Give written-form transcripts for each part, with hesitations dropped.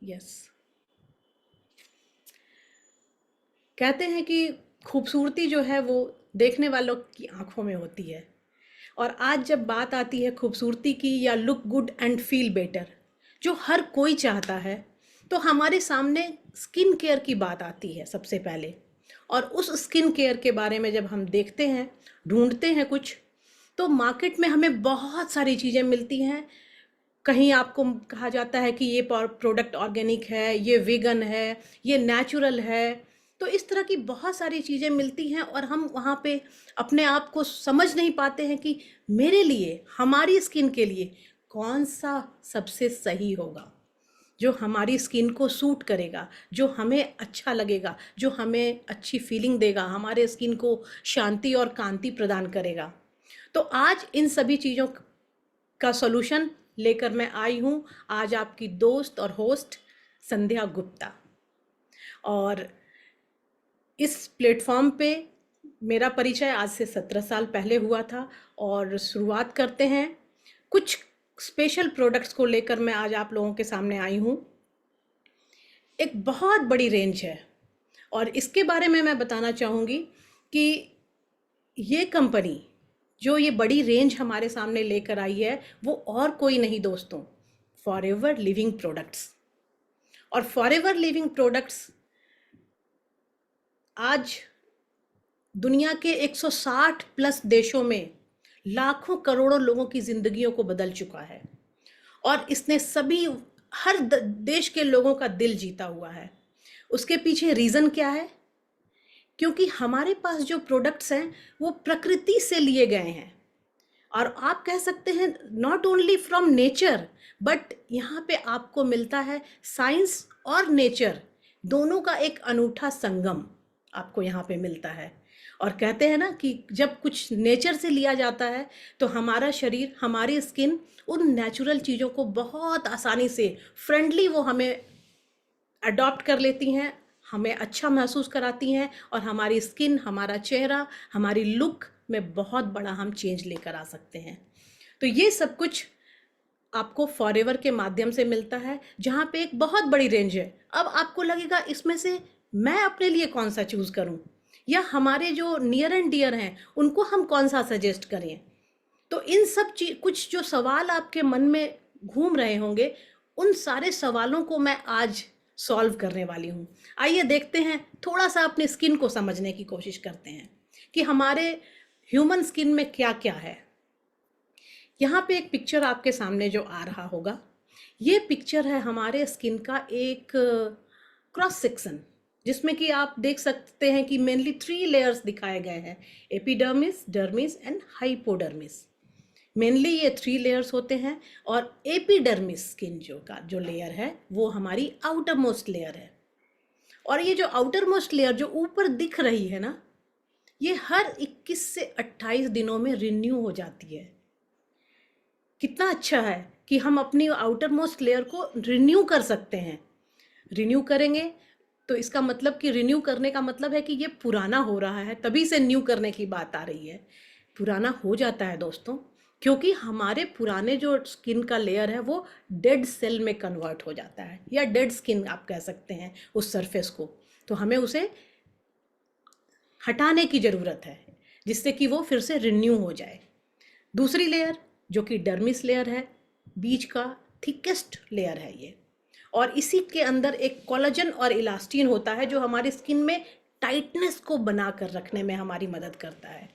Yes. कहते हैं कि खूबसूरती जो है वो देखने वालों की आंखों में होती है। और आज जब बात आती है खूबसूरती की या look good and feel better, जो हर कोई चाहता है, तो हमारे सामने स्किन केयर की बात आती है सबसे पहले। और उस स्किन केयर के बारे में जब हम देखते हैं, ढूंढते हैं कुछ, तो मार्केट में हमें बहुत सारी चीज़ें मिलती हैं। कहीं आपको कहा जाता है कि ये प्रोडक्ट ऑर्गेनिक है, ये वीगन है, ये नेचुरल है। तो इस तरह की बहुत सारी चीज़ें मिलती हैं और हम वहाँ पे अपने आप को समझ नहीं पाते हैं कि मेरे लिए, हमारी स्किन के लिए कौन सा सबसे सही होगा, जो हमारी स्किन को सूट करेगा, जो हमें अच्छा लगेगा, जो हमें अच्छी फीलिंग देगा, हमारे स्किन को शांति और कांति प्रदान करेगा। तो आज इन सभी चीज़ों का सॉल्यूशन लेकर मैं आई हूँ, आज आपकी दोस्त और होस्ट संध्या गुप्ता। और इस प्लेटफॉर्म पे मेरा परिचय आज से 17 साल पहले हुआ था। और शुरुआत करते हैं, कुछ स्पेशल प्रोडक्ट्स को लेकर मैं आज आप लोगों के सामने आई हूँ। एक बहुत बड़ी रेंज है और इसके बारे में मैं बताना चाहूँगी कि ये कंपनी जो ये बड़ी रेंज हमारे सामने लेकर आई है, वो और कोई नहीं दोस्तों, फॉरएवर लिविंग प्रोडक्ट्स। और फॉरएवर लिविंग प्रोडक्ट्स आज दुनिया के 160 प्लस देशों में लाखों करोड़ों लोगों की जिंदगियों को बदल चुका है। और इसने सभी हर देश के लोगों का दिल जीता हुआ है। उसके पीछे रीज़न क्या है? क्योंकि हमारे पास जो प्रोडक्ट्स हैं वो प्रकृति से लिए गए हैं। और आप कह सकते हैं not only from nature, but यहाँ पे आपको मिलता है साइंस और नेचर दोनों का एक अनूठा संगम आपको यहाँ पे मिलता है। और कहते हैं ना कि जब कुछ नेचर से लिया जाता है तो हमारा शरीर, हमारी स्किन उन नेचुरल चीज़ों को बहुत आसानी से, फ्रेंडली वो हमें अडॉप्ट कर लेती हैं, हमें अच्छा महसूस कराती हैं और हमारी स्किन, हमारा चेहरा, हमारी लुक में बहुत बड़ा हम चेंज लेकर आ सकते हैं। तो ये सब कुछ आपको फॉरएवर के माध्यम से मिलता है, जहाँ पे एक बहुत बड़ी रेंज है। अब आपको लगेगा इसमें से मैं अपने लिए कौन सा चूज़ करूँ, या हमारे जो नियर एंड डियर हैं उनको हम कौन सा सजेस्ट करें। तो इन सब कुछ जो सवाल आपके मन में घूम रहे होंगे, उन सारे सवालों को मैं आज सॉल्व करने वाली हूँ। आइए देखते हैं, थोड़ा सा अपनी स्किन को समझने की कोशिश करते हैं कि हमारे ह्यूमन स्किन में क्या क्या है। यहाँ पे एक पिक्चर आपके सामने जो आ रहा होगा, ये पिक्चर है हमारे स्किन का एक क्रॉस सेक्शन, जिसमें कि आप देख सकते हैं कि मेनली 3 लेयर्स दिखाए गए हैं, epidermis, dermis and hypodermis. Mainly ये 3 लेयर्स होते हैं। और एपिडर्मिस स्किन जो लेयर है वो हमारी आउटर मोस्ट लेयर है। और ये जो आउटर मोस्ट लेयर जो ऊपर दिख रही है ना, ये हर 21 से 28 दिनों में रिन्यू हो जाती है। कितना अच्छा है कि हम अपनी आउटर मोस्ट लेयर को रिन्यू कर सकते हैं। रिन्यू करेंगे तो इसका मतलब कि रिन्यू करने का मतलब है कि ये पुराना हो रहा है, तभी से न्यू करने की बात आ रही है। पुराना हो जाता है दोस्तों, क्योंकि हमारे पुराने जो स्किन का लेयर है वो डेड सेल में कन्वर्ट हो जाता है, या डेड स्किन आप कह सकते हैं उस सरफेस को। तो हमें उसे हटाने की ज़रूरत है, जिससे कि वो फिर से रिन्यू हो जाए। दूसरी लेयर जो कि डर्मिस लेयर है, बीच का थिकेस्ट लेयर है ये। और इसी के अंदर एक कोलेजन और इलास्टिन होता है जो हमारी स्किन में टाइटनेस को बना कर रखने में हमारी मदद करता है।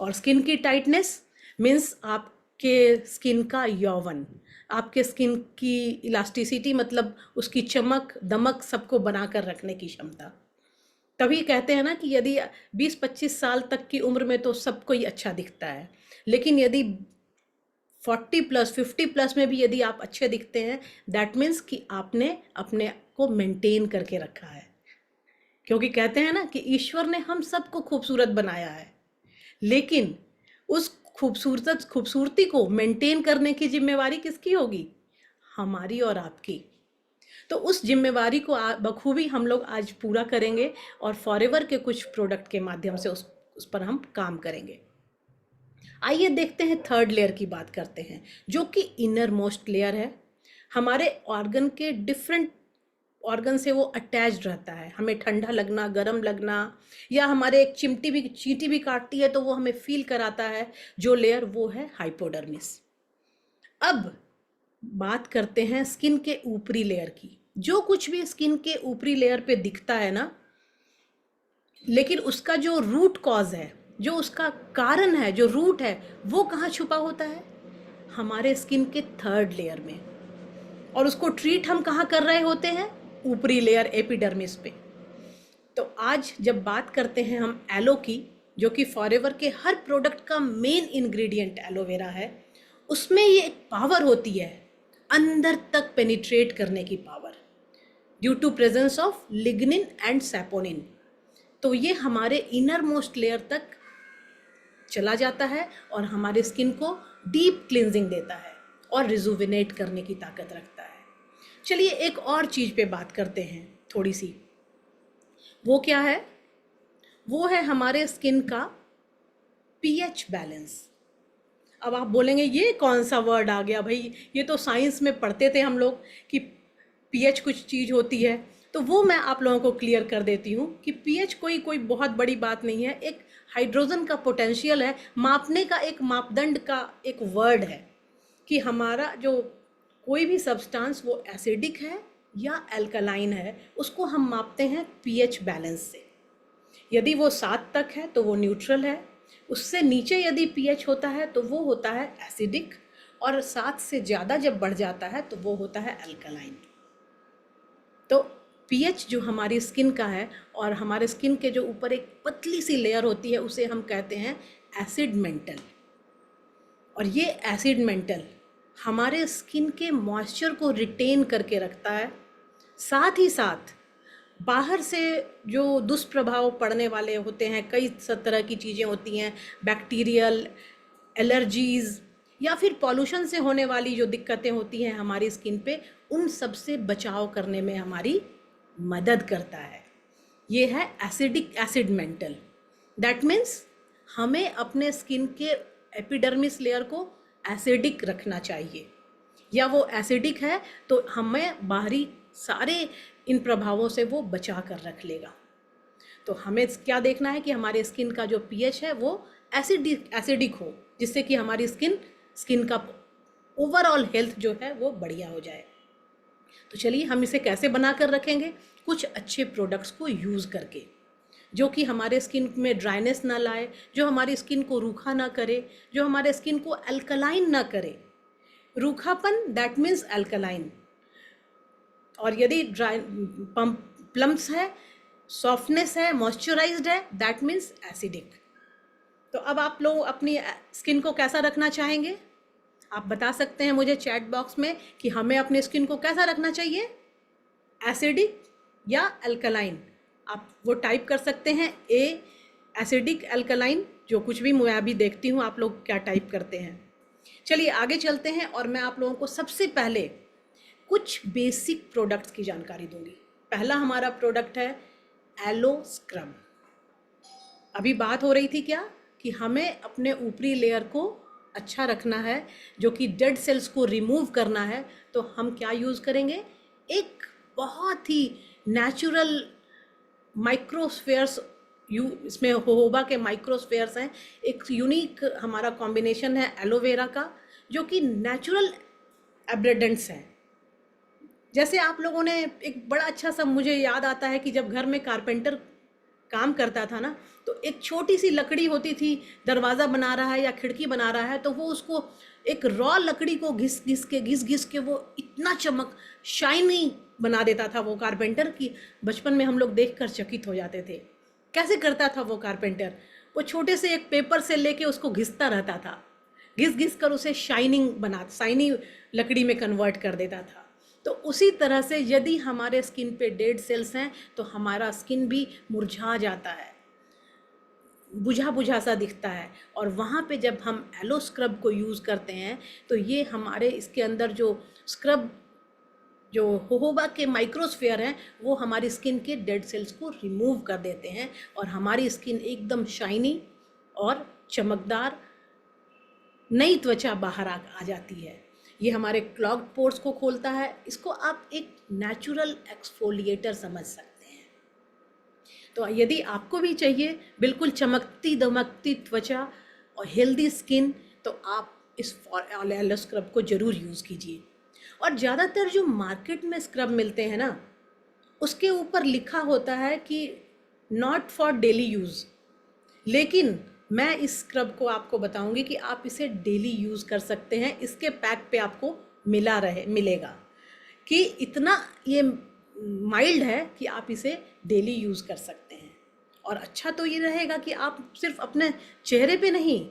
और स्किन की टाइटनेस मीन्स आपके स्किन का यौवन, आपके स्किन की इलास्टिसिटी, मतलब उसकी चमक दमक सबको बना कर रखने की क्षमता। तभी कहते हैं ना कि यदि 20-25 साल तक की उम्र में तो सबको ही अच्छा दिखता है, लेकिन यदि 40 प्लस 50 प्लस में भी यदि आप अच्छे दिखते हैं, दैट मीन्स कि आपने अपने को मेंटेन करके रखा है। क्योंकि कहते हैं ना कि ईश्वर ने हम सबको खूबसूरत बनाया है, लेकिन उस खूबसूरती को मेंटेन करने की जिम्मेवारी किसकी होगी? हमारी और आपकी। तो उस जिम्मेवारी को बखूबी हम लोग आज पूरा करेंगे और फॉरएवर के कुछ प्रोडक्ट के माध्यम से उस पर हम काम करेंगे। आइए देखते हैं, थर्ड लेयर की बात करते हैं, जो कि इनर मोस्ट लेयर है। हमारे ऑर्गन के डिफरेंट ऑर्गन से वो अटैच्ड रहता है। हमें ठंडा लगना, गर्म लगना, या हमारे एक चींटी भी काटती है तो वो हमें फील कराता है, जो लेयर वो है हाइपोडर्मिस। अब बात करते हैं स्किन के ऊपरी लेयर की। जो कुछ भी स्किन के ऊपरी लेयर पे दिखता है ना, लेकिन उसका जो रूट कॉज है, जो उसका कारण है, जो रूट है, वो कहाँ छुपा होता है? हमारे स्किन के थर्ड लेयर में। और उसको ट्रीट हम कहाँ कर रहे होते हैं? ऊपरी लेयर एपिडर्मिस पे। तो आज जब बात करते हैं हम एलो की, जो कि फॉरएवर के हर प्रोडक्ट का मेन इंग्रेडिएंट एलोवेरा है, उसमें ये एक पावर होती है, अंदर तक पेनिट्रेट करने की power, due to presence of lignin and saponin. तो ये हमारे इनर मोस्ट लेयर तक चला जाता है और हमारे स्किन को डीप क्लिनजिंग देता है और रिजुविनेट करने की ताकत रखता है। चलिए एक और चीज़ पे बात करते हैं थोड़ी सी। वो क्या है? वो है हमारे स्किन का पीएच बैलेंस। अब आप बोलेंगे ये कौन सा वर्ड आ गया भाई, ये तो साइंस में पढ़ते थे हम लोग कि पीएच कुछ चीज़ होती है। तो वो मैं आप लोगों को क्लियर कर देती हूँ कि पीएच कोई बहुत बड़ी बात नहीं है। एक हाइड्रोजन का पोटेंशियल है, मापने का एक मापदंड का एक वर्ड है कि हमारा जो कोई भी सब्सटेंस वो एसिडिक है या अल्कलाइन है, उसको हम मापते हैं पीएच बैलेंस से। यदि वो 7 तक है तो वो न्यूट्रल है, उससे नीचे यदि पीएच होता है तो वो होता है एसिडिक, और 7 से ज़्यादा जब बढ़ जाता है तो वो होता है अल्कलाइन। तो पीएच जो हमारी स्किन का है, और हमारे स्किन के जो ऊपर एक पतली सी लेयर होती है, उसे हम कहते हैं एसिड मेंटल। और ये एसिड मेंटल हमारे स्किन के मॉइस्चर को रिटेन करके रखता है। साथ ही साथ बाहर से जो दुष्प्रभाव पड़ने वाले होते हैं, कई तरह की चीज़ें होती हैं, बैक्टीरियल, एलर्जीज़, या फिर पॉल्यूशन से होने वाली जो दिक्कतें होती हैं हमारी स्किन पे, उन सब से बचाव करने में हमारी मदद करता है। ये है एसिड मेंटल। दैट मीन्स हमें अपने स्किन के एपिडर्मिस लेयर को एसिडिक रखना चाहिए, या वो एसिडिक है तो हमें बाहरी सारे इन प्रभावों से वो बचा कर रख लेगा। तो हमें क्या देखना है कि हमारे स्किन का जो पीएच है वो एसिडिक हो, जिससे कि हमारी स्किन का ओवरऑल हेल्थ जो है वो बढ़िया हो जाए। तो चलिए हम इसे कैसे बना कर रखेंगे? कुछ अच्छे प्रोडक्ट्स को यूज़ करके, जो कि हमारे स्किन में ड्राइनेस ना लाए, जो हमारी स्किन को रूखा ना करे, जो हमारे स्किन को अल्कलाइन ना करे। रूखापन दैट मीन्स अल्कलाइन, और यदि प्लम्स है, सॉफ्टनेस है, मॉइस्चराइज्ड है, दैट मीन्स एसिडिक। तो अब आप लोग अपनी स्किन को कैसा रखना चाहेंगे? आप बता सकते हैं मुझे चैट बॉक्स में कि हमें अपनी स्किन को कैसा रखना चाहिए, एसिडिक या अल्कलाइन। आप वो टाइप कर सकते हैं, ए एसिडिक, अल्कलाइन, जो कुछ भी मैं अभी देखती हूँ आप लोग क्या टाइप करते हैं। चलिए आगे चलते हैं और मैं आप लोगों को सबसे पहले कुछ बेसिक प्रोडक्ट्स की जानकारी दूंगी। पहला हमारा प्रोडक्ट है एलो स्क्रब। अभी बात हो रही थी क्या कि हमें अपने ऊपरी लेयर को अच्छा रखना है, जो कि डेड सेल्स को रिमूव करना है। तो हम क्या यूज़ करेंगे? एक बहुत ही नेचुरल माइक्रोस्फेयर्स, इसमें होहोबा के माइक्रोस्फेयर्स हैं। एक यूनिक हमारा कॉम्बिनेशन है एलोवेरा का, जो कि नेचुरल एब्रेडेंट्स हैं। जैसे आप लोगों ने एक बड़ा अच्छा सा, मुझे याद आता है कि जब घर में कारपेंटर काम करता था ना, तो एक छोटी सी लकड़ी होती थी, दरवाज़ा बना रहा है या खिड़की बना रहा है, तो वो उसको एक रॉ लकड़ी को घिस घिस के वो इतना चमक शाइनी बना देता था वो कारपेंटर, की बचपन में हम लोग देख कर चकित हो जाते थे। कैसे करता था वो कारपेंटर? वो छोटे से एक पेपर से लेके उसको घिसता रहता था, घिस कर उसे शाइनी लकड़ी में कन्वर्ट कर देता था। तो उसी तरह से यदि हमारे स्किन पे डेड सेल्स हैं तो हमारा स्किन भी मुरझा जाता है, बुझा सा दिखता है। और वहाँ पे जब हम एलो स्क्रब को यूज़ करते हैं तो ये हमारे इसके अंदर जो स्क्रब, जो होहोबा के माइक्रोस्फेयर हैं, वो हमारी स्किन के डेड सेल्स को रिमूव कर देते हैं और हमारी स्किन एकदम शाइनी और चमकदार, नई त्वचा बाहर आ जाती है। ये हमारे क्लॉग्ड पोर्स को खोलता है। इसको आप एक नेचुरल एक्सफोलिएटर समझ सकते हैं। तो यदि आपको भी चाहिए बिल्कुल चमकती दमकती त्वचा और हेल्दी स्किन, तो आप इस एलो स्क्रब को ज़रूर यूज़ कीजिए। और ज़्यादातर जो मार्केट में स्क्रब मिलते हैं ना, उसके ऊपर लिखा होता है कि नॉट फॉर डेली यूज़, लेकिन मैं इस स्क्रब को आपको बताऊंगी कि आप इसे डेली यूज़ कर सकते हैं। इसके पैक पे आपको मिलेगा कि इतना ये माइल्ड है कि आप इसे डेली यूज़ कर सकते हैं। और अच्छा तो ये रहेगा कि आप सिर्फ अपने चेहरे पे नहीं,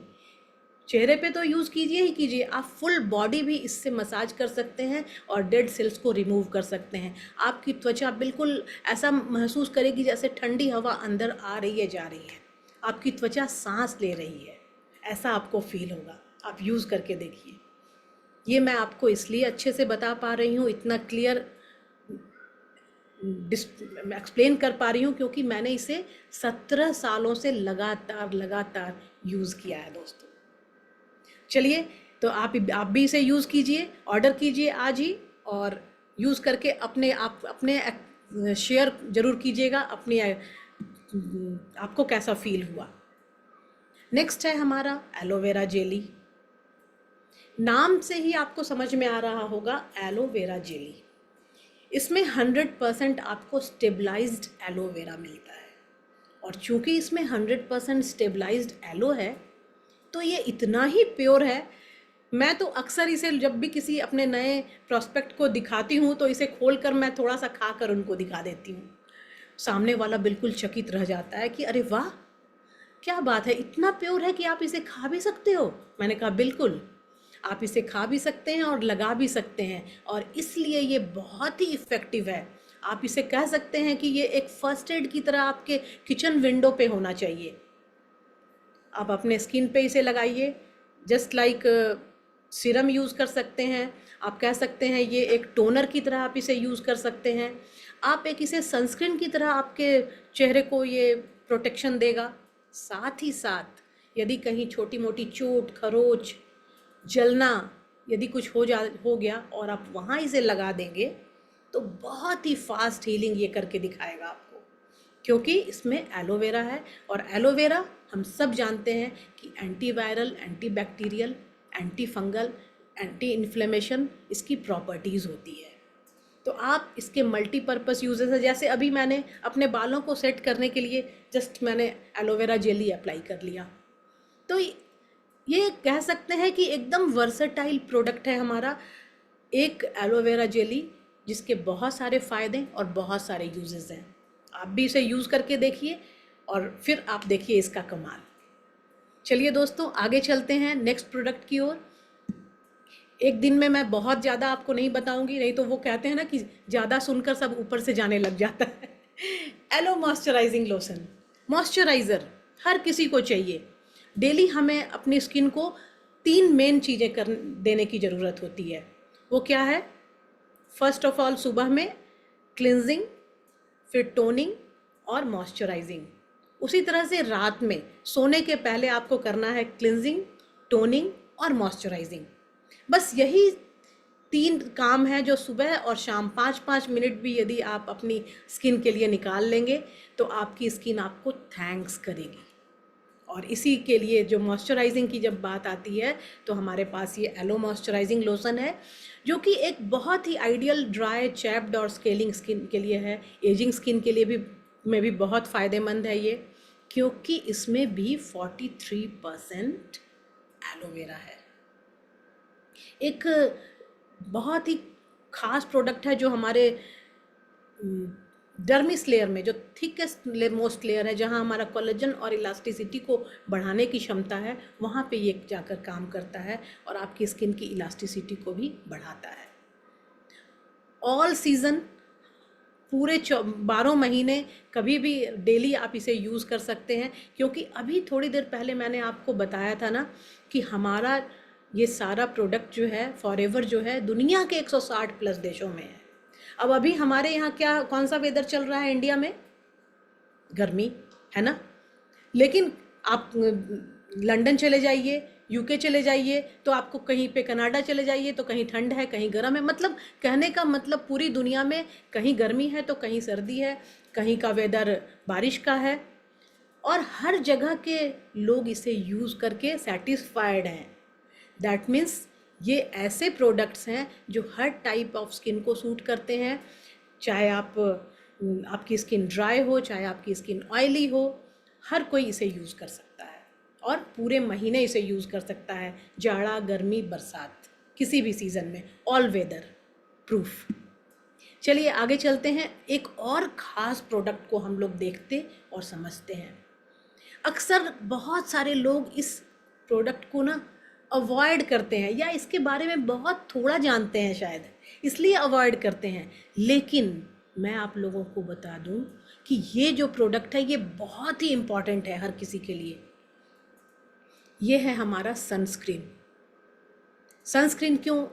चेहरे पे तो यूज़ कीजिए ही कीजिए, आप फुल बॉडी भी इससे मसाज कर सकते हैं और डेड सेल्स को रिमूव कर सकते हैं। आपकी त्वचा बिल्कुल ऐसा महसूस करेगी जैसे ठंडी हवा अंदर आ रही है जा रही है, आपकी त्वचा सांस ले रही है, ऐसा आपको फील होगा। आप यूज़ करके देखिए। ये मैं आपको इसलिए अच्छे से बता पा रही हूँ, इतना क्लियर एक्सप्लेन कर पा रही हूँ, क्योंकि मैंने इसे 17 सालों से लगातार यूज़ किया है दोस्तों। चलिए, तो आप भी इसे यूज़ कीजिए, ऑर्डर कीजिए आज ही, और यूज़ करके अपने शेयर ज़रूर कीजिएगा आपको कैसा फील हुआ। नेक्स्ट है हमारा एलोवेरा जेली। नाम से ही आपको समझ में आ रहा होगा एलोवेरा जेली। इसमें 100% आपको स्टेबलाइज्ड एलोवेरा मिलता है, और चूंकि इसमें 100% स्टेबलाइज्ड एलो है, तो ये इतना ही प्योर है। मैं तो अक्सर इसे जब भी किसी अपने नए प्रॉस्पेक्ट को दिखाती हूँ, तो इसे खोलकर मैं थोड़ा सा खाकर उनको दिखा देती हूँ। सामने वाला बिल्कुल चकित रह जाता है कि अरे वाह, क्या बात है, इतना प्योर है कि आप इसे खा भी सकते हो। मैंने कहा बिल्कुल, आप इसे खा भी सकते हैं और लगा भी सकते हैं, और इसलिए ये बहुत ही इफ़ेक्टिव है। आप इसे कह सकते हैं कि ये एक फर्स्ट एड की तरह आपके किचन विंडो पे होना चाहिए। आप अपने स्किन पे इसे लगाइए, जस्ट लाइक सीरम यूज़ कर सकते हैं। आप कह सकते हैं ये एक टोनर की तरह आप इसे यूज़ कर सकते हैं। आप एक इसे सनस्क्रीन की तरह आपके चेहरे को ये प्रोटेक्शन देगा। साथ ही साथ यदि कहीं छोटी मोटी चोट खरोच जलना यदि कुछ हो गया और आप वहाँ इसे लगा देंगे, तो बहुत ही फास्ट हीलिंग ये करके दिखाएगा आपको, क्योंकि इसमें एलोवेरा है। और एलोवेरा हम सब जानते हैं कि antiviral, antibacterial, anti fungal, anti inflammation इसकी प्रॉपर्टीज़ होती है। तो आप इसके मल्टीपर्पज़ यूजेस है, जैसे अभी मैंने अपने बालों को सेट करने के लिए जस्ट मैंने एलोवेरा जेली अप्लाई कर लिया। तो ये कह सकते हैं कि एकदम वर्सेटाइल प्रोडक्ट है हमारा एक एलोवेरा जेली, जिसके बहुत सारे फ़ायदे और बहुत सारे यूजेस हैं। आप भी इसे यूज़ करके देखिए और फिर आप देखिए इसका कमाल। चलिए दोस्तों, आगे चलते हैं नेक्स्ट प्रोडक्ट की ओर। एक दिन में मैं बहुत ज़्यादा आपको नहीं बताऊंगी, नहीं तो वो कहते हैं ना कि ज़्यादा सुनकर सब ऊपर से जाने लग जाता है। एलो मॉइस्चराइजिंग लोशन, मॉइस्चराइज़र हर किसी को चाहिए। डेली हमें अपनी स्किन को 3 मेन चीज़ें देने की ज़रूरत होती है। वो क्या है? फर्स्ट ऑफ ऑल सुबह में क्लिनजिंग, फिर टोनिंग और मॉइस्चराइजिंग। उसी तरह से रात में सोने के पहले आपको करना है क्लिनजिंग, टोनिंग और मॉइस्चराइजिंग। बस यही 3 काम है जो सुबह और शाम 5-5 मिनट भी यदि आप अपनी स्किन के लिए निकाल लेंगे, तो आपकी स्किन आपको थैंक्स करेगी। और इसी के लिए जो मॉइस्चराइजिंग की जब बात आती है, तो हमारे पास ये एलो मॉइस्चराइजिंग लोशन है, जो कि एक बहुत ही आइडियल ड्राई, चैप्ड और स्केलिंग स्किन के लिए है। एजिंग स्किन के लिए भी बहुत फ़ायदेमंद है ये, क्योंकि इसमें भी 43% एलोवेरा है। एक बहुत ही ख़ास प्रोडक्ट है जो हमारे डर्मिस लेयर में, जो थिकेस्ट मोस्ट लेयर है, जहाँ हमारा कोलेजन और इलास्टिसिटी को बढ़ाने की क्षमता है, वहाँ पे ये जाकर काम करता है और आपकी स्किन की इलास्टिसिटी को भी बढ़ाता है। ऑल सीज़न, पूरे 12 महीने कभी भी डेली आप इसे यूज़ कर सकते हैं, क्योंकि अभी थोड़ी देर पहले मैंने आपको बताया था ना कि हमारा ये सारा प्रोडक्ट जो है फॉरएवर जो है दुनिया के 160 प्लस देशों में है। अब अभी हमारे यहाँ कौन सा वेदर चल रहा है इंडिया में? गर्मी है ना, लेकिन आप लंदन चले जाइए, यूके चले जाइए तो आपको कहीं पे, कनाडा चले जाइए तो कहीं ठंड है कहीं गर्म है। मतलब कहने का मतलब पूरी दुनिया में कहीं गर्मी है तो कहीं सर्दी है, कहीं का वेदर बारिश का है, और हर जगह के लोग इसे यूज़ करके सेटिस्फाइड हैं। दैट मीन्स ये ऐसे प्रोडक्ट्स हैं जो हर टाइप ऑफ स्किन को सूट करते हैं, चाहे आपकी स्किन ड्राई हो, चाहे आपकी स्किन ऑयली हो, हर कोई इसे यूज़ कर सकता है और पूरे महीने इसे यूज़ कर सकता है, जाड़ा गर्मी बरसात किसी भी सीज़न में, ऑल वेदर प्रूफ। चलिए आगे चलते हैं, एक और ख़ास प्रोडक्ट को हम लोग देखते और समझते हैं। अक्सर बहुत सारे लोग इस प्रोडक्ट को ना अवॉइड करते हैं या इसके बारे में बहुत थोड़ा जानते हैं, शायद इसलिए अवॉइड करते हैं। लेकिन मैं आप लोगों को बता दूं कि ये जो प्रोडक्ट है ये बहुत ही इम्पॉर्टेंट है हर किसी के लिए। ये है हमारा सनस्क्रीन। सनस्क्रीन क्यों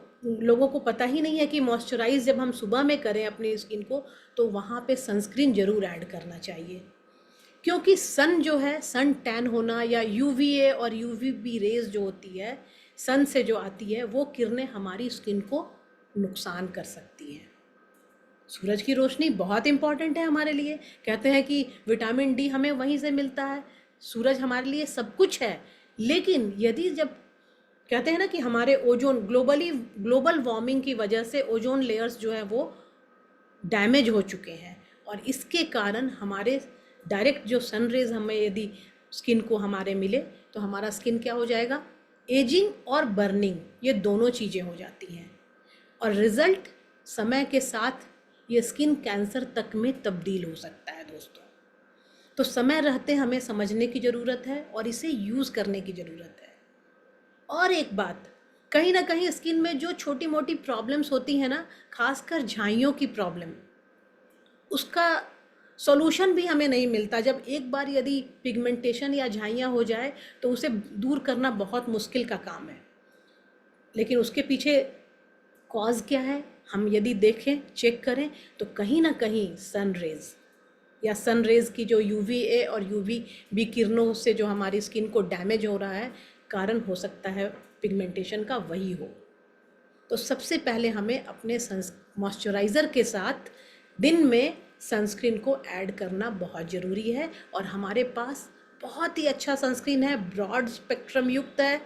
लोगों को पता ही नहीं है कि मॉइस्चराइज जब हम सुबह में करें अपनी स्किन को तो वहाँ पे सनस्क्रीन ज़रूर ऐड करना चाहिए, क्योंकि सन जो है, सन टैन होना या यूवीए और यूवीबी रेज जो होती है सन से जो आती है, वो किरणें हमारी स्किन को नुकसान कर सकती हैं। सूरज की रोशनी बहुत इम्पॉर्टेंट है हमारे लिए, कहते हैं कि विटामिन डी हमें वहीं से मिलता है, सूरज हमारे लिए सब कुछ है। लेकिन यदि जब कहते हैं ना कि हमारे ओजोन ग्लोबल वार्मिंग की वजह से ओजोन लेयर्स जो है वो डैमेज हो चुके हैं, और इसके कारण हमारे डायरेक्ट जो सन रेज हमें यदि स्किन को हमारे मिले तो हमारा स्किन क्या हो जाएगा, एजिंग और बर्निंग, ये दोनों चीज़ें हो जाती हैं, और रिज़ल्ट समय के साथ ये स्किन कैंसर तक में तब्दील हो सकता है दोस्तों। तो समय रहते हमें समझने की ज़रूरत है और इसे यूज़ करने की ज़रूरत है। और एक बात, कहीं ना कहीं स्किन में जो छोटी मोटी प्रॉब्लम्स होती हैं ना, खासकर झाइयों की प्रॉब्लम, उसका सॉल्यूशन भी हमें नहीं मिलता। जब एक बार यदि पिगमेंटेशन या झाइयाँ हो जाए तो उसे दूर करना बहुत मुश्किल का काम है। लेकिन उसके पीछे कॉज क्या है, हम यदि देखें, चेक करें, तो कहीं ना कहीं सन रेज या सन रेज की जो यूवीए और यूवीबी किरणों से जो हमारी स्किन को डैमेज हो रहा है, कारण हो सकता है पिगमेंटेशन का वही हो। तो सबसे पहले हमें अपने मॉइस्चराइज़र के साथ दिन में सनस्क्रीन को ऐड करना बहुत ज़रूरी है, और हमारे पास बहुत ही अच्छा सनस्क्रीन है, ब्रॉड स्पेक्ट्रम युक्त है,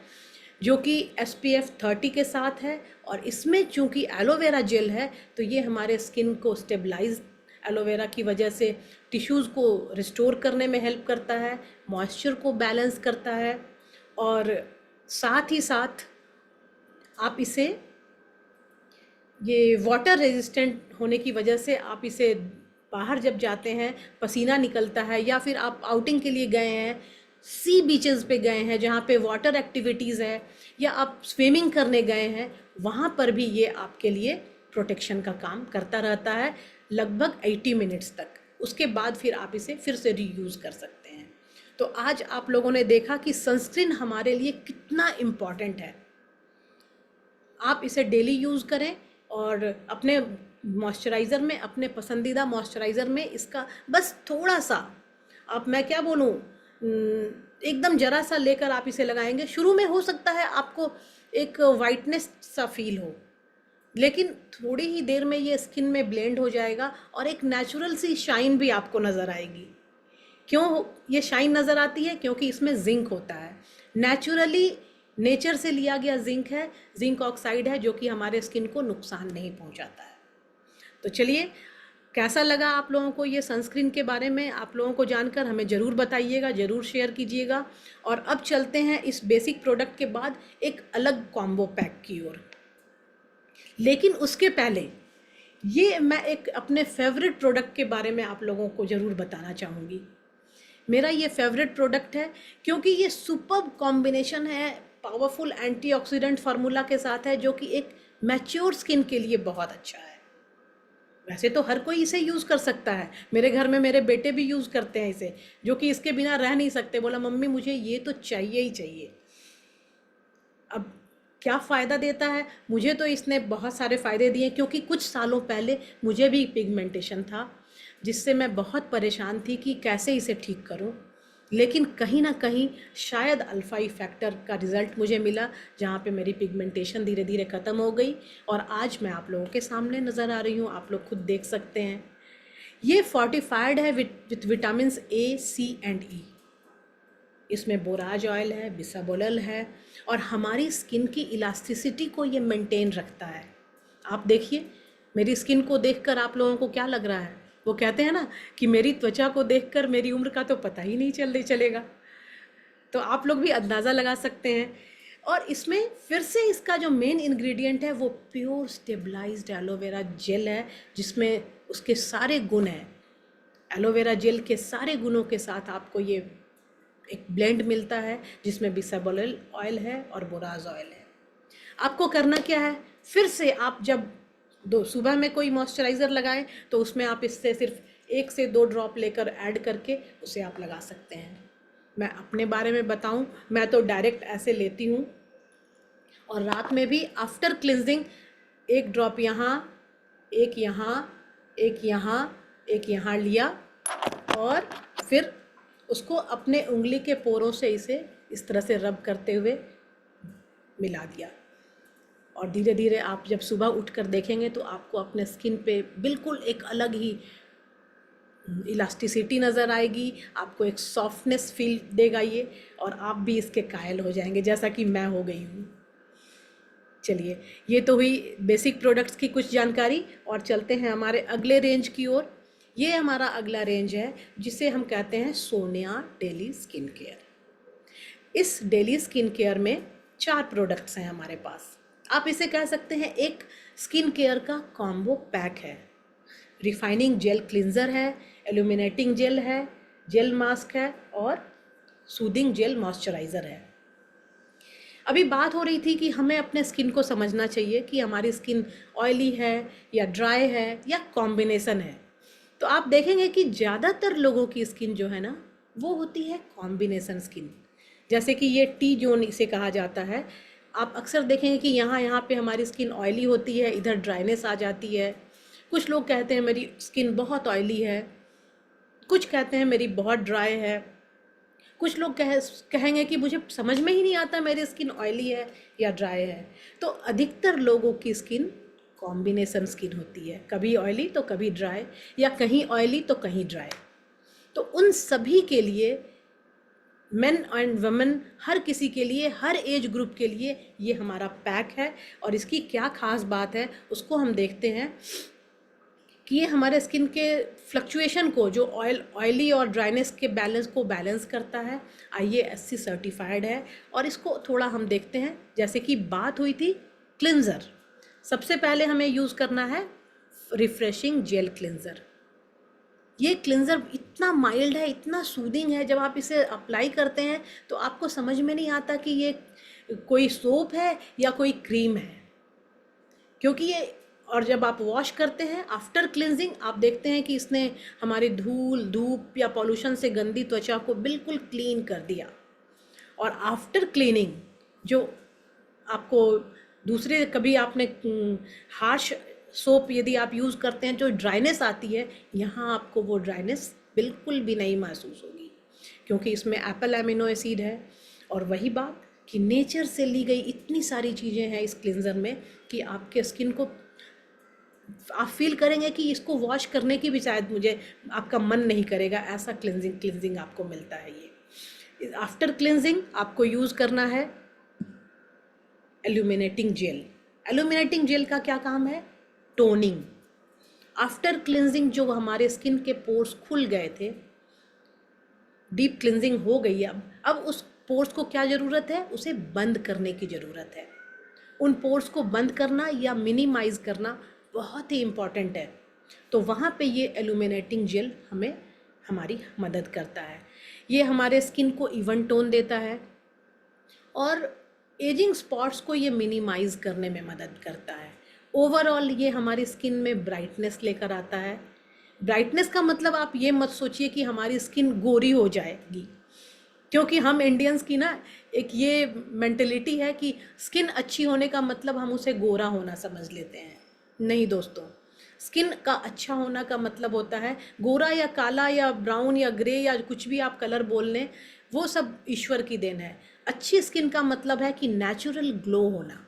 जो कि SPF 30 के साथ है, और इसमें चूँकि एलोवेरा जेल है तो ये हमारे स्किन को स्टेबलाइज, एलोवेरा की वजह से टिश्यूज़ को रिस्टोर करने में हेल्प करता है, मॉइस्चर को बैलेंस करता है, और साथ ही साथ आप इसे, ये वाटर रेजिस्टेंट होने की वजह से आप इसे बाहर जब जाते हैं, पसीना निकलता है, या फिर आप आउटिंग के लिए गए हैं, सी बीचेस पे गए हैं जहाँ पे वाटर एक्टिविटीज़ है, या आप स्विमिंग करने गए हैं, वहाँ पर भी ये आपके लिए प्रोटेक्शन का काम करता रहता है लगभग 80 मिनट्स तक। उसके बाद फिर आप इसे फिर से रीयूज़ कर सकते हैं। तो आज आप लोगों ने देखा कि सनस्क्रीन हमारे लिए कितना इम्पॉर्टेंट है। आप इसे डेली यूज़ करें, और अपने मॉइस्चराइज़र में, अपने पसंदीदा मॉइस्चराइज़र में इसका बस थोड़ा सा, आप, मैं क्या बोलूँ, एकदम ज़रा सा लेकर आप इसे लगाएंगे। शुरू में हो सकता है आपको एक वाइटनेस सा फील हो, लेकिन थोड़ी ही देर में ये स्किन में ब्लेंड हो जाएगा और एक नेचुरल सी शाइन भी आपको नज़र आएगी। क्यों ये शाइन नज़र आती है? क्योंकि इसमें जिंक होता है, नेचुरली नेचर से लिया गया जिंक है, जिंक ऑक्साइड है, जो कि हमारे स्किन को नुकसान नहीं पहुंचाता है। तो चलिए, कैसा लगा आप लोगों को ये सनस्क्रीन के बारे में? आप लोगों को जानकर हमें ज़रूर बताइएगा, ज़रूर शेयर कीजिएगा। और अब चलते हैं इस बेसिक प्रोडक्ट के बाद एक अलग कॉम्बो पैक की ओर। लेकिन उसके पहले ये मैं एक अपने फेवरेट प्रोडक्ट के बारे में आप लोगों को ज़रूर बताना चाहूँगी। मेरा ये फेवरेट प्रोडक्ट है क्योंकि ये सुपर्ब कॉम्बिनेशन है पावरफुल एंटीऑक्सीडेंट फार्मूला के साथ है, जो कि एक मैच्योर स्किन के लिए बहुत अच्छा है। वैसे तो हर कोई इसे यूज़ कर सकता है, मेरे घर में मेरे बेटे भी यूज़ करते हैं इसे, जो कि इसके बिना रह नहीं सकते। बोला मम्मी मुझे ये तो चाहिए ही चाहिए। अब क्या फ़ायदा देता है? मुझे तो इसने बहुत सारे फ़ायदे दिए, क्योंकि कुछ सालों पहले मुझे भी पिगमेंटेशन था, जिससे मैं बहुत परेशान थी कि कैसे इसे ठीक करूं। लेकिन कहीं ना कहीं शायद अल्फा फैक्टर का रिज़ल्ट मुझे मिला, जहाँ पे मेरी पिगमेंटेशन धीरे धीरे ख़त्म हो गई और आज मैं आप लोगों के सामने नज़र आ रही हूँ। आप लोग खुद देख सकते हैं। ये फोर्टिफाइड है with vitamin A, C and E. इसमें बोराज ऑयल है, बिसाबोलल है और हमारी स्किन की इलास्टिसिटी को ये मेंटेन रखता है। आप देखिए, मेरी स्किन को देखकर आप लोगों को क्या लग रहा है? वो कहते हैं ना कि मेरी त्वचा को देखकर मेरी उम्र का तो पता ही नहीं चलेगा। तो आप लोग भी अंदाज़ा लगा सकते हैं। और इसमें फिर से इसका जो मेन इंग्रेडिएंट है वो प्योर स्टेबलाइज्ड एलोवेरा जेल है, जिसमें उसके सारे गुण हैं। एलोवेरा जेल के सारे गुणों के साथ आपको ये एक ब्लेंड मिलता है, जिसमें बिसाबोलल ऑयल है और बोराज ऑयल है। आपको करना क्या है? फिर से आप जब सुबह में कोई मॉइस्चराइज़र लगाएं तो उसमें आप इससे सिर्फ 1 से 2 ड्रॉप लेकर ऐड करके उसे आप लगा सकते हैं। मैं अपने बारे में बताऊं, मैं तो डायरेक्ट ऐसे लेती हूं और रात में भी आफ्टर क्लिनजिंग 1 ड्रॉप यहाँ, एक यहाँ, एक यहाँ, एक यहाँ लिया और फिर उसको अपने उंगली के पोरों से इसे इस तरह से रब करते हुए मिला दिया। और धीरे धीरे आप जब सुबह उठकर देखेंगे तो आपको अपने स्किन पे बिल्कुल एक अलग ही इलास्टिसिटी नज़र आएगी, आपको एक सॉफ्टनेस फील देगा ये, और आप भी इसके कायल हो जाएंगे जैसा कि मैं हो गई हूँ। चलिए, ये तो हुई बेसिक प्रोडक्ट्स की कुछ जानकारी और चलते हैं हमारे अगले रेंज की ओर। ये हमारा अगला रेंज है जिसे हम कहते हैं सोनिया डेली स्किन केयर। इस डेली स्किन केयर में 4 प्रोडक्ट्स हैं हमारे पास। आप इसे कह सकते हैं एक स्किन केयर का कॉम्बो पैक है। रिफाइनिंग जेल क्लिंजर है, इल्यूमिनेटिंग जेल है, जेल मास्क है और सूदिंग जेल मॉइस्चराइज़र है। अभी बात हो रही थी कि हमें अपने स्किन को समझना चाहिए कि हमारी स्किन ऑयली है या ड्राई है या कॉम्बिनेशन है। तो आप देखेंगे कि ज़्यादातर लोगों की स्किन जो है ना, वो होती है कॉम्बिनेशन स्किन। जैसे कि ये टी जोन इसे कहा जाता है। आप अक्सर देखेंगे कि यहाँ पे हमारी स्किन ऑयली होती है, इधर ड्राइनेस आ जाती है। कुछ लोग कहते हैं मेरी स्किन बहुत ऑयली है, कुछ कहते हैं मेरी बहुत ड्राई है, कुछ लोग कहेंगे कि मुझे समझ में ही नहीं आता मेरी स्किन ऑयली है या ड्राई है। तो अधिकतर लोगों की स्किन कॉम्बिनेशन स्किन होती है, कभी ऑयली तो कभी ड्राई, या कहीं ऑयली तो कहीं ड्राई। तो उन सभी के लिए, मेन एंड वुमेन, हर किसी के लिए, हर एज ग्रुप के लिए ये हमारा पैक है। और इसकी क्या खास बात है उसको हम देखते हैं कि ये हमारे स्किन के फ्लक्चुएशन को, जो ऑयली और ड्राइनेस के बैलेंस को बैलेंस करता है। IASC सर्टिफाइड है। और इसको थोड़ा हम देखते हैं। जैसे कि बात हुई थी क्लिंजर, सबसे पहले हमें यूज़ करना है रिफ्रेशिंग जेल क्लिंजर। ये क्लिंजर इतना माइल्ड है, इतना सूदिंग है, जब आप इसे अप्लाई करते हैं तो आपको समझ में नहीं आता कि ये कोई सोप है या कोई क्रीम है, क्योंकि ये, और जब आप वॉश करते हैं आफ्टर क्लिनजिंग, आप देखते हैं कि इसने हमारी धूल, धूप या पॉल्यूशन से गंदी त्वचा को बिल्कुल क्लीन कर दिया। और आफ्टर क्लीनिंग जो आपको दूसरे, कभी आपने हार्श सोप यदि आप यूज़ करते हैं, जो ड्राइनेस आती है, यहाँ आपको वो ड्राइनेस बिल्कुल भी नहीं महसूस होगी, क्योंकि इसमें एप्पल एमिनो एसिड है। और वही बात कि नेचर से ली गई इतनी सारी चीज़ें हैं इस क्लिंजर में कि आपके स्किन को आप फील करेंगे कि इसको वॉश करने की भी शायद मुझे आपका मन नहीं करेगा, ऐसा क्लिंजिंग आपको मिलता है। ये आफ्टर क्लिंजिंग आपको यूज़ करना है इल्यूमिनेटिंग जेल। इल्यूमिनेटिंग जेल का क्या काम है? टोनिंग। आफ्टर क्लिंजिंग जो हमारे स्किन के पोर्स खुल गए थे, डीप क्लिंजिंग हो गई है, अब उस पोर्स को क्या ज़रूरत है? उसे बंद करने की ज़रूरत है। उन पोर्स को बंद करना या मिनिमाइज़ करना बहुत ही इम्पॉर्टेंट है। तो वहाँ पे ये इल्यूमिनेटिंग जेल हमें हमारी मदद करता है। ये हमारे स्किन को इवन टोन देता है और एजिंग स्पॉट्स को ये मिनिमाइज़ करने में मदद करता है। ओवरऑल ये हमारी स्किन में ब्राइटनेस लेकर आता है। ब्राइटनेस का मतलब आप ये मत सोचिए कि हमारी स्किन गोरी हो जाएगी, क्योंकि हम इंडियंस की ना एक ये मेंटलिटी है कि स्किन अच्छी होने का मतलब हम उसे गोरा होना समझ लेते हैं। नहीं दोस्तों, स्किन का अच्छा होना का मतलब होता है गोरा या काला या ब्राउन या ग्रे या कुछ भी आप कलर बोल लें, वो सब ईश्वर की देन है। अच्छी स्किन का मतलब है कि नेचुरल ग्लो होना।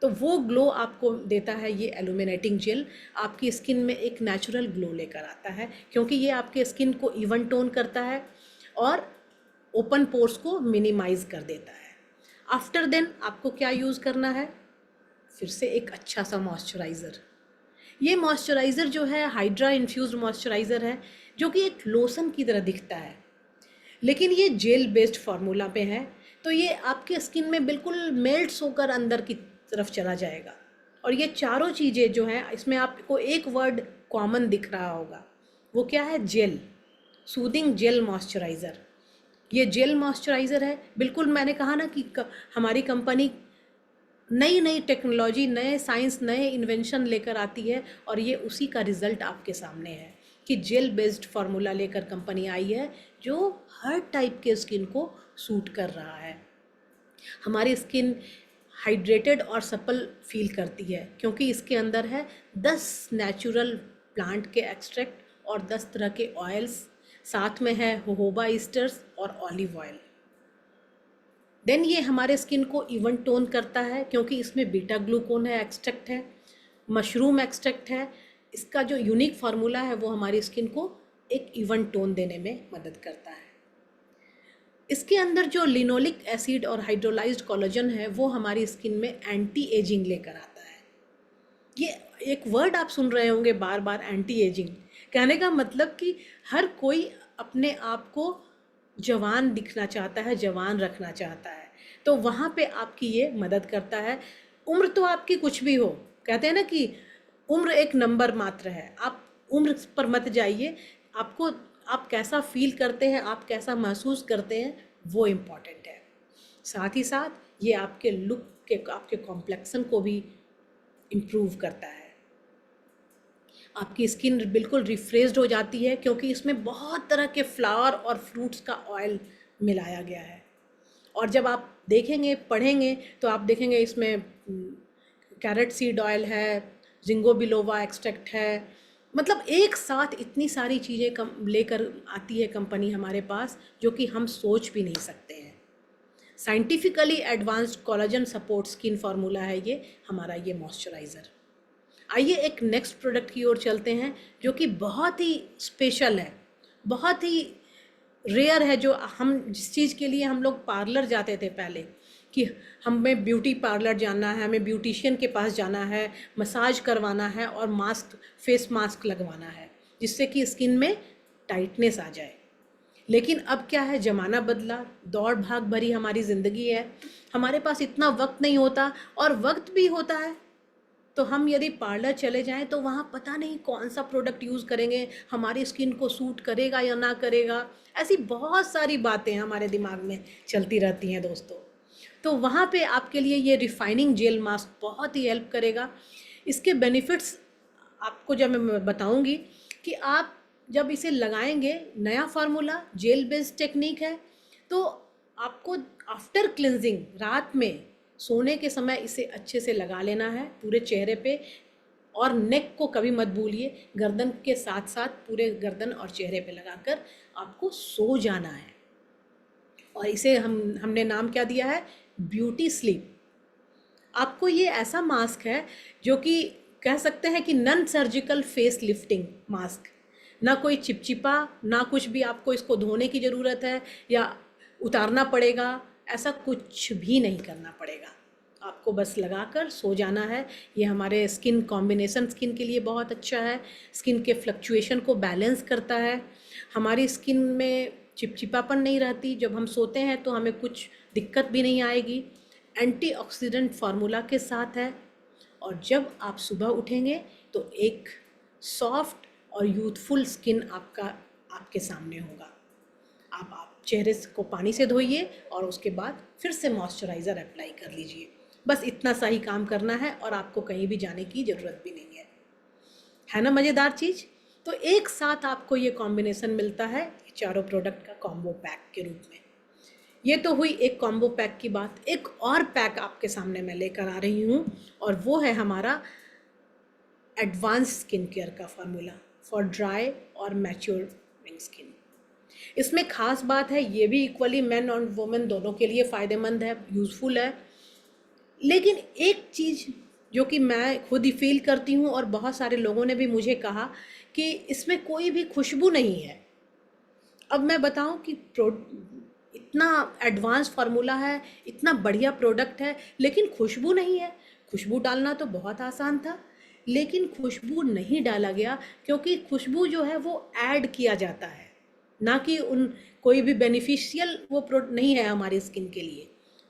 तो वो ग्लो आपको देता है ये एल्यूमिनेटिंग जेल, आपकी स्किन में एक नेचुरल ग्लो लेकर आता है, क्योंकि ये आपके स्किन को इवन टोन करता है और ओपन पोर्स को मिनिमाइज कर देता है। आफ्टर देन आपको क्या यूज़ करना है, फिर से एक अच्छा सा मॉइस्चराइज़र। ये मॉइस्चराइज़र जो है हाइड्रा इन्फ्यूज्ड मॉइस्चराइज़र है, जो कि एक लोशन की तरह दिखता है, लेकिन ये जेल बेस्ड फार्मूला पे है। तो ये आपके स्किन में बिल्कुल मेल्ट होकर अंदर की तरफ चला जाएगा। और ये चारों चीज़ें जो हैं, इसमें आपको एक वर्ड कॉमन दिख रहा होगा, वो क्या है, जेल, सूदिंग जेल मॉइस्चराइज़र। ये जेल मॉइस्चराइज़र है, बिल्कुल मैंने कहा ना कि हमारी कंपनी नई नई टेक्नोलॉजी, नए साइंस, नए इन्वेंशन लेकर आती है, और ये उसी का रिजल्ट आपके सामने है कि जेल बेस्ड फार्मूला लेकर कंपनी आई है जो हर टाइप के स्किन को सूट कर रहा है। हमारी स्किन हाइड्रेटेड और सपल फील करती है, क्योंकि इसके अंदर है 10 नेचुरल प्लांट के एक्सट्रैक्ट और 10 तरह के ऑयल्स, साथ में है जोहोबा ईस्टर्स और ऑलिव ऑयल। देन ये हमारे स्किन को इवन टोन करता है, क्योंकि इसमें बीटा ग्लूकोन है, एक्सट्रैक्ट है, मशरूम एक्सट्रैक्ट है। इसका जो यूनिक फार्मूला है वो हमारी स्किन को एक इवन टोन देने में मदद करता है। इसके अंदर जो लिनोलिक एसिड और हाइड्रोलाइज्ड कोलेजन है वो हमारी स्किन में एंटी एजिंग लेकर आता है। ये एक वर्ड आप सुन रहे होंगे बार बार, एंटी एजिंग। कहने का मतलब कि हर कोई अपने आप को जवान दिखना चाहता है, जवान रखना चाहता है, तो वहाँ पे आपकी ये मदद करता है। उम्र तो आपकी कुछ भी हो, कहते हैं ना कि उम्र एक नंबर मात्र है, आप उम्र पर मत जाइए, आपको आप कैसा फील करते हैं, आप कैसा महसूस करते हैं, वो इम्पॉर्टेंट है। साथ ही साथ ये आपके लुक के, आपके कॉम्प्लेक्सन को भी इम्प्रूव करता है। आपकी स्किन बिल्कुल रिफ्रेश्ड हो जाती है, क्योंकि इसमें बहुत तरह के फ्लावर और फ्रूट्स का ऑयल मिलाया गया है। और जब आप देखेंगे, पढ़ेंगे, तो आप देखेंगे इसमें कैरेट सीड ऑयल है, जिंगो बिलोवा एक्सट्रैक्ट है, मतलब एक साथ इतनी सारी चीज़ें कम लेकर आती है कंपनी हमारे पास, जो कि हम सोच भी नहीं सकते हैं। Scientifically advanced collagen support skin formula है ये हमारा, ये मॉइस्चराइज़र। आइए एक नेक्स्ट प्रोडक्ट की ओर चलते हैं, जो कि बहुत ही स्पेशल है, बहुत ही रेयर है। जो हम, जिस चीज़ के लिए हम लोग पार्लर जाते थे पहले, कि हमें ब्यूटी पार्लर जाना है, हमें ब्यूटिशियन के पास जाना है, मसाज करवाना है और मास्क, फेस मास्क लगवाना है, जिससे कि स्किन में टाइटनेस आ जाए। लेकिन अब क्या है, ज़माना बदला, दौड़ भाग भरी हमारी ज़िंदगी है, हमारे पास इतना वक्त नहीं होता, और वक्त भी होता है तो हम यदि पार्लर चले जाएं तो वहाँ पता नहीं कौन सा प्रोडक्ट यूज़ करेंगे, हमारी स्किन को सूट करेगा या ना करेगा, ऐसी बहुत सारी बातें हमारे दिमाग में चलती रहती हैं दोस्तों। तो वहाँ पे आपके लिए ये रिफाइनिंग जेल मास्क बहुत ही हेल्प करेगा। इसके बेनिफिट्स आपको जब मैं बताऊँगी कि आप जब इसे लगाएंगे, नया फार्मूला जेल बेस्ड टेक्निक है, तो आपको आफ्टर क्लिनजिंग रात में सोने के समय इसे अच्छे से लगा लेना है पूरे चेहरे पे, और नेक को कभी मत भूलिए, गर्दन के साथ साथ पूरे गर्दन और चेहरे पे लगाकर आपको सो जाना है। और इसे हमने नाम क्या दिया है, ब्यूटी स्लीप। आपको ये ऐसा मास्क है जो कि कह सकते हैं कि non surgical face lifting mask, ना कोई चिपचिपा, ना कुछ भी आपको इसको धोने की ज़रूरत है या उतारना पड़ेगा, ऐसा कुछ भी नहीं करना पड़ेगा, आपको बस लगाकर सो जाना है। ये हमारे स्किन कॉम्बिनेशन स्किन के लिए बहुत अच्छा है, स्किन के फ्लक्चुएशन को बैलेंस करता है, हमारी स्किन में चिपचिपापन नहीं रहती, जब हम सोते हैं तो हमें कुछ दिक्कत भी नहीं आएगी, एंटीऑक्सीडेंट फार्मूला के साथ है। और जब आप सुबह उठेंगे तो एक सॉफ्ट और यूथफुल स्किन आपके सामने होगा। आप चेहरे को पानी से धोइए और उसके बाद फिर से मॉइस्चराइज़र अप्लाई कर लीजिए। बस इतना सा ही काम करना है और आपको कहीं भी जाने की ज़रूरत भी नहीं है ना मज़ेदार चीज़। तो एक साथ आपको ये कॉम्बिनेशन मिलता है चारों प्रोडक्ट का कॉम्बो पैक के रूप में। ये तो हुई एक कॉम्बो पैक की बात। एक और पैक आपके सामने मैं लेकर आ रही हूँ, और वो है हमारा एडवांस स्किन केयर का फार्मूला फॉर ड्राई और मैच्योरिंग स्किन। इसमें खास बात है, ये भी इक्वली मेन और वुमेन दोनों के लिए फ़ायदेमंद है, यूज़फुल है। लेकिन एक चीज़ जो कि मैं खुद ही फील करती हूँ और बहुत सारे लोगों ने भी मुझे कहा कि इसमें कोई भी खुशबू नहीं है। अब मैं बताऊं कि इतना एडवांस फार्मूला है, इतना बढ़िया प्रोडक्ट है, लेकिन खुशबू नहीं है। खुशबू डालना तो बहुत आसान था, लेकिन खुशबू नहीं डाला गया क्योंकि खुशबू जो है वो ऐड किया जाता है, ना कि उन कोई भी बेनिफिशियल वो प्रोडक्ट नहीं है हमारी स्किन के लिए।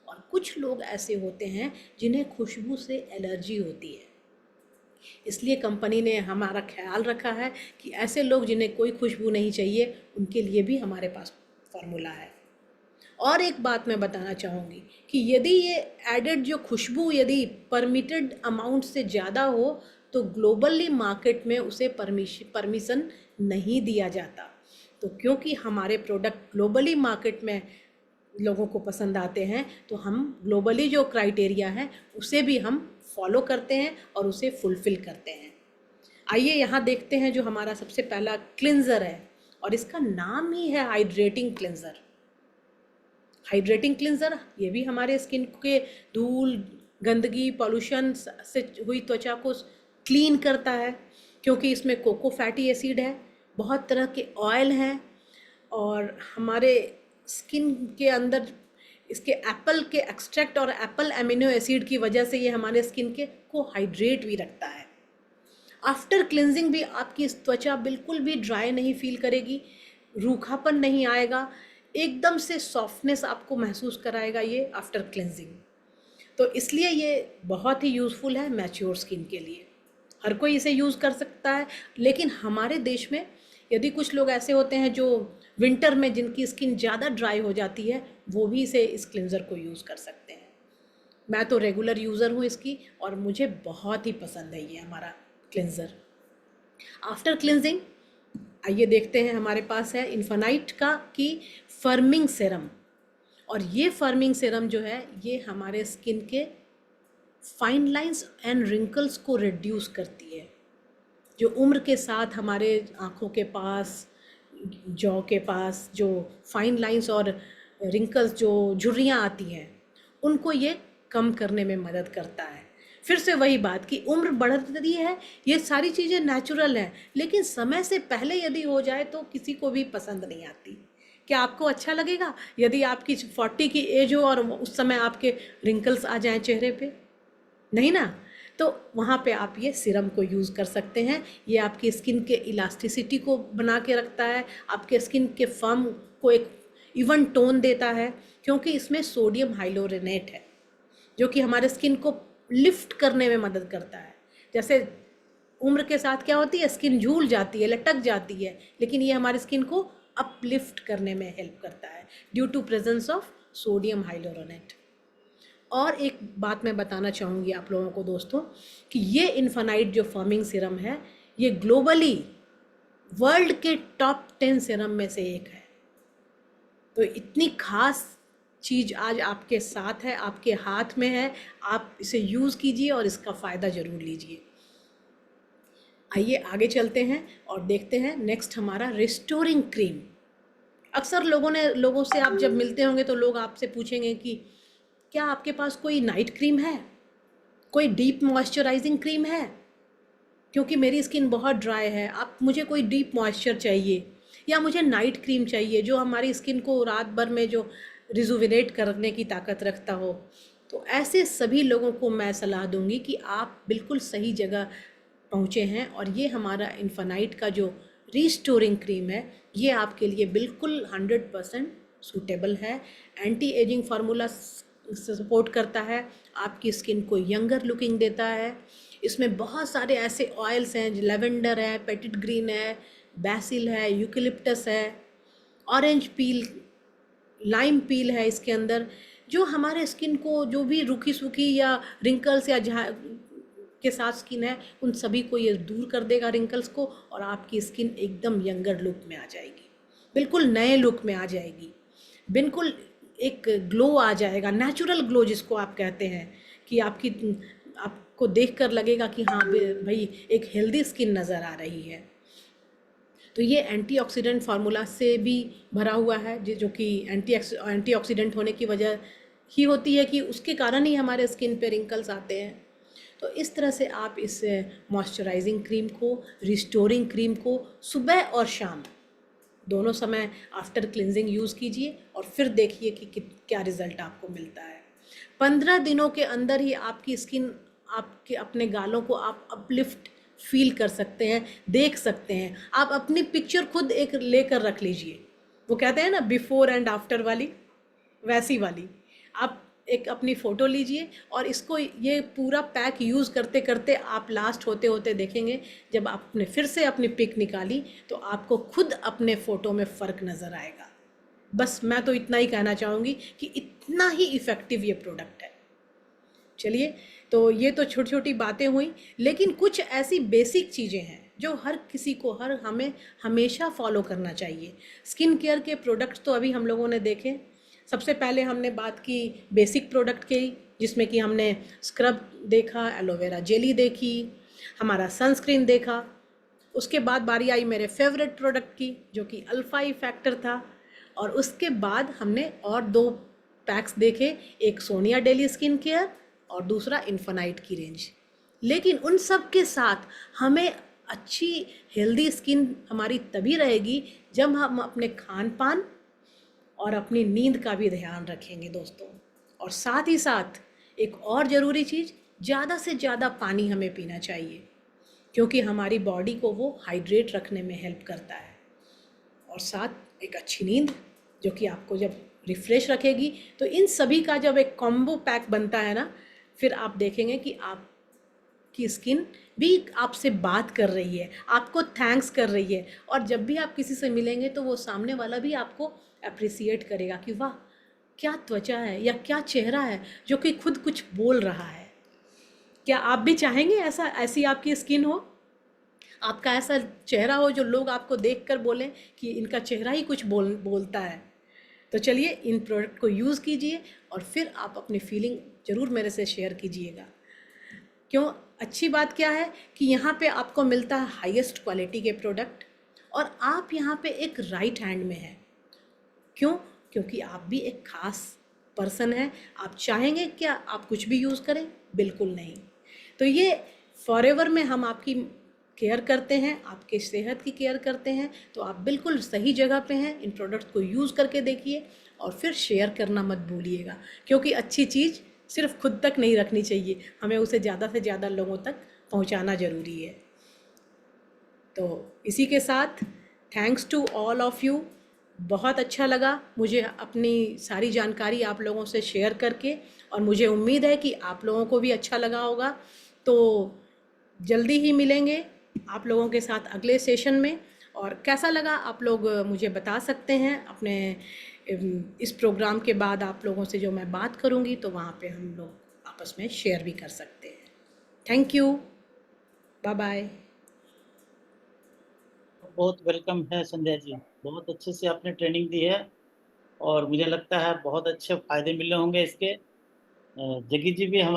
और कुछ लोग ऐसे होते हैं जिन्हें खुशबू से एलर्जी होती है, इसलिए कंपनी ने हमारा ख्याल रखा है कि ऐसे लोग जिन्हें कोई खुशबू नहीं चाहिए उनके लिए भी हमारे पास फार्मूला है। और एक बात मैं बताना चाहूँगी कि यदि ये एडेड जो खुशबू यदि परमिटेड अमाउंट से ज़्यादा हो तो ग्लोबली मार्केट में उसे परमिशन नहीं दिया जाता। तो क्योंकि हमारे प्रोडक्ट ग्लोबली मार्केट में लोगों को पसंद आते हैं, तो हम ग्लोबली जो क्राइटेरिया है उसे भी हम फॉलो करते हैं और उसे फुलफ़िल करते हैं। आइए यहाँ देखते हैं जो हमारा सबसे पहला क्लिंज़र है, और इसका नाम ही है हाइड्रेटिंग क्लिंज़र। हाइड्रेटिंग क्लिंज़र ये भी हमारे स्किन के धूल, गंदगी, पॉल्यूशन से हुई त्वचा को क्लीन करता है, क्योंकि इसमें कोको फैटी एसिड है, बहुत तरह के ऑयल हैं, और हमारे स्किन के अंदर इसके एप्पल के एक्सट्रैक्ट और एप्पल एमिनो एसिड की वजह से ये हमारे स्किन के को हाइड्रेट भी रखता है। आफ्टर क्लिनजिंग भी आपकी त्वचा बिल्कुल भी ड्राई नहीं फील करेगी, रूखापन नहीं आएगा, एकदम से सॉफ्टनेस आपको महसूस कराएगा ये आफ्टर क्लिनजिंग। तो इसलिए ये बहुत ही यूज़फुल है मैच्योर स्किन के लिए। हर कोई इसे यूज़ कर सकता है, लेकिन हमारे देश में यदि कुछ लोग ऐसे होते हैं जो विंटर में जिनकी स्किन ज़्यादा ड्राई हो जाती है, वो भी इस क्लिंज़र को यूज़ कर सकते हैं। मैं तो रेगुलर यूज़र हूँ इसकी, और मुझे बहुत ही पसंद है ये हमारा क्लिंज़र। आफ्टर क्लिंजिंग आइए देखते हैं, हमारे पास है इन्फानाइट का की फर्मिंग सेरम। और ये फर्मिंग सेरम जो है ये हमारे स्किन के फाइन लाइंस एंड रिंकल्स को रिड्यूस करती है। जो उम्र के साथ हमारे आँखों के पास, जॉ के पास जो फाइन लाइंस और रिंकल्स, जो झुर्रियाँ आती हैं, उनको ये कम करने में मदद करता है। फिर से वही बात कि उम्र बढ़ती है, ये सारी चीज़ें नेचुरल हैं, लेकिन समय से पहले यदि हो जाए तो किसी को भी पसंद नहीं आती। क्या आपको अच्छा लगेगा यदि आपकी 40 की एज हो और उस समय आपके रिंकल्स आ जाएं चेहरे पे? नहीं ना। तो वहाँ पे आप ये सीरम को यूज़ कर सकते हैं। ये आपकी स्किन के इलास्टिसिटी को बना के रखता है, आपके स्किन के फर्म को एक इवन टोन देता है, क्योंकि इसमें सोडियम हाइलोरेनेट है जो कि हमारे स्किन को लिफ्ट करने में मदद करता है। जैसे उम्र के साथ क्या होती है, स्किन झूल जाती है, लटक जाती है, लेकिन ये हमारी स्किन को अपलिफ्ट करने में हेल्प करता है due to presence of sodium hyaluronate. और एक बात मैं बताना चाहूँगी आप लोगों को दोस्तों, कि ये इन्फानाइट जो फर्मिंग सीरम है ये ग्लोबली वर्ल्ड के टॉप 10 सीरम में से एक है। तो इतनी खास चीज़ आज आपके साथ है, आपके हाथ में है, आप इसे यूज़ कीजिए और इसका फ़ायदा ज़रूर लीजिए। आइए आगे चलते हैं और देखते हैं नेक्स्ट हमारा रिस्टोरिंग क्रीम। अक्सर लोगों से आप जब मिलते होंगे तो लोग आपसे पूछेंगे कि क्या आपके पास कोई नाइट क्रीम है, कोई डीप मॉइस्चराइजिंग क्रीम है, क्योंकि मेरी स्किन बहुत ड्राई है, आप मुझे कोई डीप मॉइस्चर चाहिए, या मुझे नाइट क्रीम चाहिए जो हमारी स्किन को रात भर में जो रिजुविनेट करने की ताकत रखता हो। तो ऐसे सभी लोगों को मैं सलाह दूंगी कि आप बिल्कुल सही जगह पहुँचे हैं, और ये हमारा इन्फानाइट का जो रिस्टोरिंग क्रीम है ये आपके लिए बिल्कुल 100% सूटेबल है। एंटी एजिंग फार्मूला सपोर्ट करता है, आपकी स्किन को यंगर लुकिंग देता है। इसमें बहुत सारे ऐसे ऑयल्स हैं, लेवेंडर है, पेटिट ग्रीन है, बैसिल है, यूकेलिप्टस है, ऑरेंज पील, लाइम पील है इसके अंदर, जो हमारे स्किन को जो भी रूखी सूखी या रिंकल्स या के साथ स्किन है उन सभी को ये दूर कर देगा रिंकल्स को, और आपकी स्किन एकदम यंगर लुक में आ जाएगी, बिल्कुल नए लुक में आ जाएगी, बिल्कुल एक ग्लो आ जाएगा, नेचुरल ग्लो जिसको आप कहते हैं कि आप आपको देखकर लगेगा कि हाँ भाई एक हेल्दी स्किन नज़र आ रही है। तो ये एंटीऑक्सीडेंट फार्मूला से भी भरा हुआ है, जो कि एंटीऑक्सीडेंट होने की वजह ही होती है कि उसके कारण ही हमारे स्किन पे रिंकल्स आते हैं। तो इस तरह से आप इस मॉइस्चराइजिंग क्रीम को, रिस्टोरिंग क्रीम को सुबह और शाम दोनों समय आफ्टर क्लिनजिंग यूज़ कीजिए और फिर देखिए कि क्या रिज़ल्ट आपको मिलता है। 15 दिनों के अंदर ही आपकी स्किन, आपके अपने गालों को आप अपलिफ्ट फील कर सकते हैं, देख सकते हैं। आप अपनी पिक्चर खुद एक लेकर रख लीजिए, वो कहते हैं ना बिफोर एंड आफ्टर वाली, वैसी वाली। आप एक अपनी फ़ोटो लीजिए और इसको, ये पूरा पैक यूज़ करते करते आप लास्ट होते होते देखेंगे, जब आपने फिर से अपनी पिक निकाली तो आपको खुद अपने फ़ोटो में फ़र्क नज़र आएगा। बस मैं तो इतना ही कहना चाहूँगी कि इतना ही इफ़ेक्टिव ये प्रोडक्ट है। चलिए, तो ये तो छोटी छोटी बातें हुई, लेकिन कुछ ऐसी बेसिक चीज़ें हैं जो हर किसी को, हमें हमेशा फॉलो करना चाहिए। स्किन केयर के प्रोडक्ट्स तो अभी हम लोगों ने देखे। सबसे पहले हमने बात की बेसिक प्रोडक्ट की, जिसमें कि हमने स्क्रब देखा, एलोवेरा जेली देखी, हमारा सनस्क्रीन देखा। उसके बाद बारी आई मेरे फेवरेट प्रोडक्ट की, जो कि अल्फा फैक्टर था। और उसके बाद हमने और 2 पैक्स देखे, एक सोनिया डेली स्किन केयर और दूसरा इन्फिनाइट की रेंज। लेकिन उन सब के साथ हमें अच्छी हेल्दी स्किन हमारी तभी रहेगी जब हम अपने खान पान और अपनी नींद का भी ध्यान रखेंगे दोस्तों। और साथ ही साथ एक और ज़रूरी चीज़, ज़्यादा से ज़्यादा पानी हमें पीना चाहिए, क्योंकि हमारी बॉडी को वो हाइड्रेट रखने में हेल्प करता है। और साथ एक अच्छी नींद, जो कि आपको जब रिफ़्रेश रखेगी। तो इन सभी का जब एक कॉम्बो पैक बनता है ना, फिर आप देखेंगे कि आपकी स्किन भी आपसे बात कर रही है, आपको थैंक्स कर रही है। और जब भी आप किसी से मिलेंगे तो वो सामने वाला भी आपको अप्रिसिएट करेगा कि वाह, क्या त्वचा है या क्या चेहरा है जो कि खुद कुछ बोल रहा है। क्या आप भी चाहेंगे ऐसी आपकी स्किन हो, आपका ऐसा चेहरा हो जो लोग आपको देखकर बोलें कि इनका चेहरा ही कुछ बोलता है? तो चलिए, इन प्रोडक्ट को यूज़ कीजिए और फिर आप अपनी फीलिंग ज़रूर मेरे से शेयर कीजिएगा। क्यों, अच्छी बात क्या है कि यहाँ पे आपको मिलता है हाईएस्ट क्वालिटी के प्रोडक्ट, और आप यहाँ पे एक राइट हैंड में हैं। क्यों? क्योंकि आप भी एक ख़ास पर्सन हैं। आप चाहेंगे क्या आप कुछ भी यूज़ करें? बिल्कुल नहीं। तो ये फॉरएवर में हम आपकी केयर करते हैं, आपके सेहत की केयर करते हैं। तो आप बिल्कुल सही जगह पे हैं। इन प्रोडक्ट्स को यूज़ करके देखिए और फिर शेयर करना मत भूलिएगा, क्योंकि अच्छी चीज़ सिर्फ खुद तक नहीं रखनी चाहिए, हमें उसे ज़्यादा से ज़्यादा लोगों तक पहुंचाना ज़रूरी है। तो इसी के साथ thanks to all of you. बहुत अच्छा लगा मुझे अपनी सारी जानकारी आप लोगों से शेयर करके, और मुझे उम्मीद है कि आप लोगों को भी अच्छा लगा होगा। तो जल्दी ही मिलेंगे आप लोगों के साथ अगले सेशन में। और कैसा लगा आप लोग मुझे बता सकते हैं अपने इस प्रोग्राम के बाद। आप लोगों से जो मैं बात करूँगी तो वहाँ पे हम लोग आपस में शेयर भी कर सकते हैं। Thank you, bye bye. बहुत वेलकम है संध्या जी, बहुत अच्छे से आपने ट्रेनिंग दी है और मुझे लगता है बहुत अच्छे फायदे मिले होंगे इसके। जग्गी जी भी हमारे